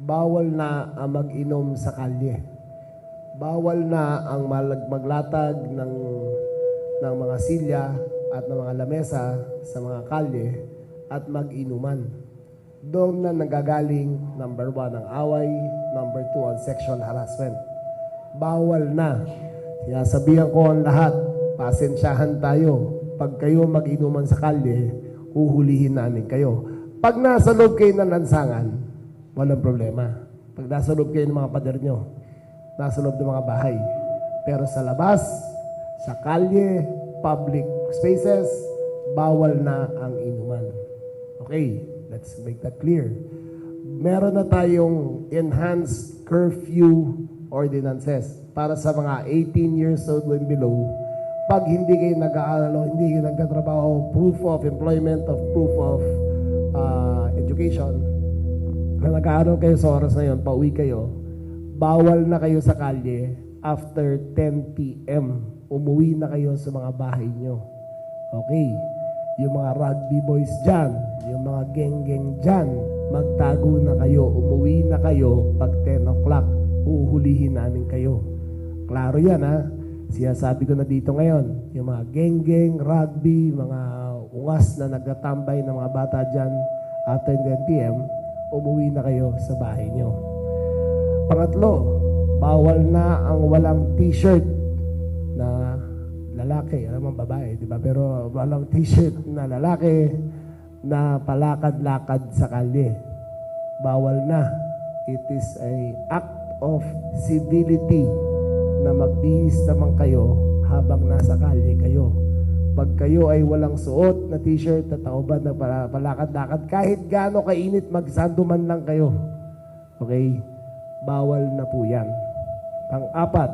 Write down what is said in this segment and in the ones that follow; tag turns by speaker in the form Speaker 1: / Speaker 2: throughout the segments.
Speaker 1: bawal na ang mag-inom sa kalye. Bawal na ang maglatag ng mga silya at ng mga lamesa sa mga kalye at mag-inuman. Doon na nagagaling, number 1, ang away, number 2, ang sexual harassment. Bawal na. Sinasabihan ko ang lahat, pasensyahan tayo. Pag kayo mag-inuman sa kalye, huhulihin namin kayo. Pag nasa loob kayo ng lansangan, walang problema. Pag nasa loob kayo ng mga pader nyo, nasa loob ng mga bahay. Pero sa labas, sa kalye, public spaces, bawal na ang inuman. Okay, let's make that clear. Meron na tayong enhanced curfew ordinances para sa mga 18 years old and below. Pag hindi kayo nag-aaral, hindi kayo nagtatrabaho, proof of employment, of proof of education, kung nag-aaral kayo sa oras na yun, pauwi kayo, bawal na kayo sa kalye after 10 p.m. Umuwi na kayo sa mga bahay nyo. Okay? Yung mga rugby boys dyan, yung mga geng-geng dyan, magtago na kayo, umuwi na kayo pag 10 o'clock. Uhulihin namin kayo. Klaro yan, ha? Sabi ko na dito ngayon, yung mga geng-geng, rugby, mga ungas na nagtatambay ng mga bata dyan after 10 p.m., umuwi na kayo sa bahay nyo. Pangatlo, bawal na ang walang t-shirt na lalaki. Alam mo, babae, di ba? Pero walang t-shirt na lalaki na palakad-lakad sa kalye. Bawal na. It is a act of civility na magbihis naman kayo habang nasa kalye kayo. Pag kayo ay walang suot na t-shirt at tauban na palakad-lakad, kahit gaano kainit, magsanduman lang kayo. Okay? Bawal na po yan. Pang-apat,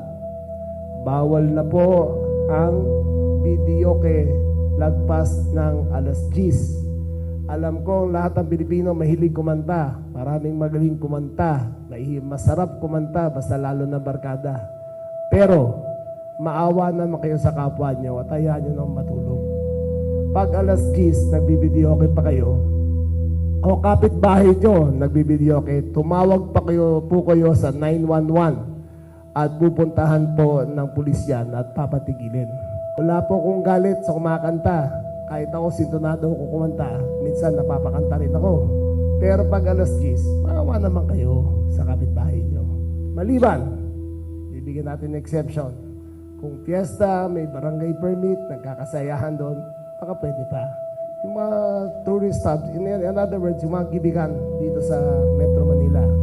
Speaker 1: bawal na po ang videoke lagpas ng alas 10. Alam ko lahat ng Pilipino mahilig kumanta. Maraming magaling kumanta. Masarap kumanta basta lalo na barkada. Pero maawa naman kayo sa kapwa nyo at hayaan nyo nang matulog. Pag alas 10, nagbibidyoke pa kayo, o kapitbahay nyo, nagbibidyoke, tumawag pa po kayo sa 911 at pupuntahan po ng pulisyan at papatigilin. Wala po kong galit sa kumakanta. Kahit ako sintonado ko kumanta, minsan napapakanta rin ako. Pero pag alas 10, maawa naman kayo sa kapitbahay nyo. Maliban, bibigyan natin ng exception. Kung fiesta, may barangay permit, nagkakasayahan doon, baka pwede pa. Yung mga tourist hubs, in other words, yung mga gibigan dito sa Metro Manila.